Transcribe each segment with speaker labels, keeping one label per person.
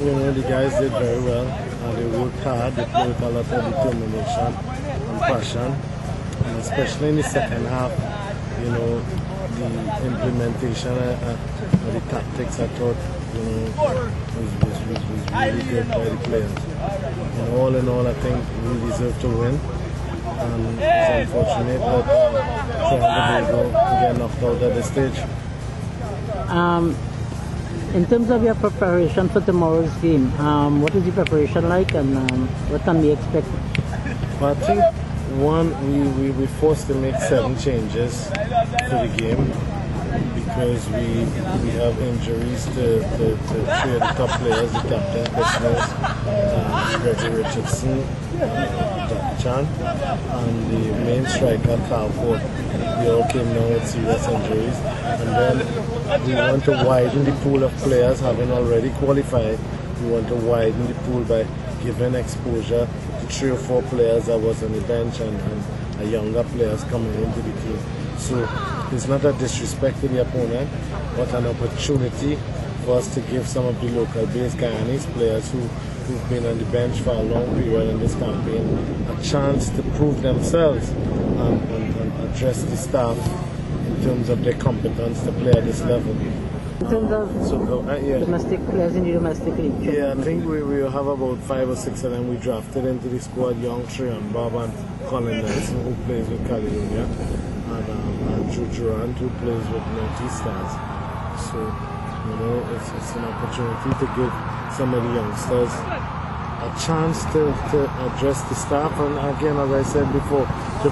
Speaker 1: you know, the guys did very well. They worked hard, they played with a lot of determination and passion. And especially in the second half, you know, the implementation of the tactics, I thought, you know, was really good by the players. And all in all, I think we deserve to win. And it's unfortunate that Trinidad and Tobago get knocked out at this stage.
Speaker 2: In terms of your preparation for tomorrow's game, what is the preparation like, and what can we expect?
Speaker 1: Well, I think one, we forced to make 7 changes for the game because we have injuries to 3 of the top players, the captain, Christmas, Reggie Richardson, Chan, and the main striker, Carl Ford. They all came down with serious injuries. And then we want to widen the pool of players having already qualified. We want to widen the pool by giving exposure to 3 or 4 players that was on the bench and a younger players coming into the team. So it's not a disrespect to the opponent, but an opportunity for us to give some of the local based Guyanese players who've been on the bench for a long period in this campaign a chance to prove themselves and address the staff in terms of their competence to play at this level.
Speaker 2: In terms of domestic players in the domestic league?
Speaker 1: Yeah, I think we will have about 5 or 6 of them we drafted into the squad. Young Treon Bob and Colin Nelson, who plays with Caledonia, and Drew Durant, who plays with Northeast Stars. So, you know, it's an opportunity to give some of the youngsters a chance to address the staff, and again, as I said before, to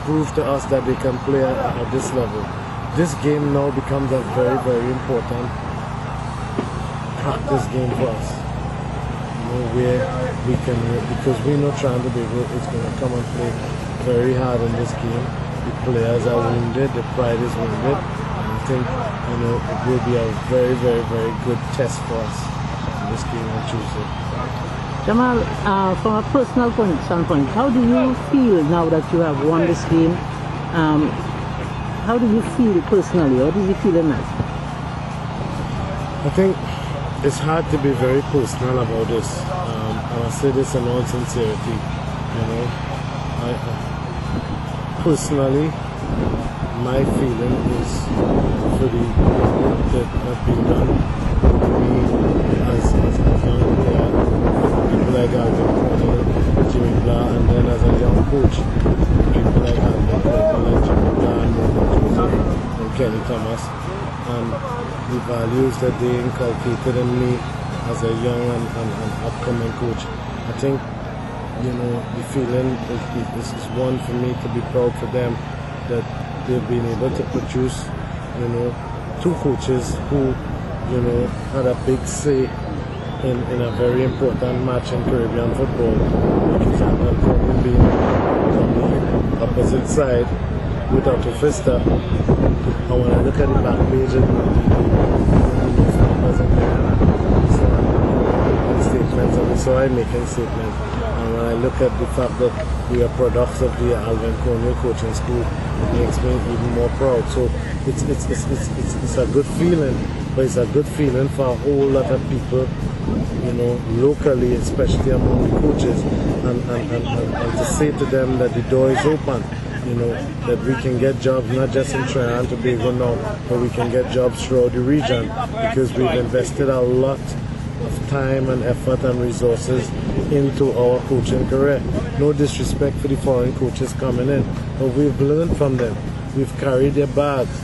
Speaker 1: prove to us that they can play at this level. This game now becomes a very, very important practice game for us. You know, where we can, because we know Trinidad and Tobago is going to come and play very hard in this game. The players are wounded, the pride is wounded. And I think, you know, it will be a very, very, very good test for us in this game on Tuesday.
Speaker 2: Jamaal, from a personal standpoint, how do you feel now that you have won this game? How do you feel personally? What is the feeling like?
Speaker 1: I think it's hard to be very personal about this, and I say this in all sincerity. You know, personally, my feeling is for the work that has been done to me as a young player, people like Alvin Cornell, Jimmy Blah, and then as a young coach, people like Alvin Cornell, Jimmy Blah, and Kenny Thomas, and the values that they inculcated in me as a young and upcoming coach. I think, you know, the feeling is one for me to be proud for them that they've been able to produce, you know, 2 coaches who, you know, had a big say in a very important match in Caribbean football, which is Anton Corbin being on the opposite side without a Fista. And when I look at the back page and the newspapers and the statements, and we saw him making statements, and when I look at the fact that we are products of the Alvin Cornell coaching school, it makes me even more proud. So it's a good feeling, but it's a good feeling for a whole lot of people, you know, locally, especially among the coaches, and to say to them that the door is open. You know, that we can get jobs not just in Trinidad and Tobago now, but we can get jobs throughout the region because we've invested a lot of time and effort and resources into our coaching career. No disrespect for the foreign coaches coming in, but we've learned from them. We've carried their bags.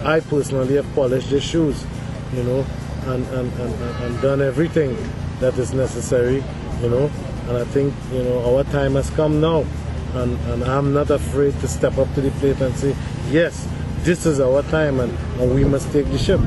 Speaker 1: I personally have polished their shoes, you know, and done everything that is necessary, you know, and I think, you know, our time has come now. And I'm not afraid to step up to the plate and say, yes, this is our time and we must take the ship.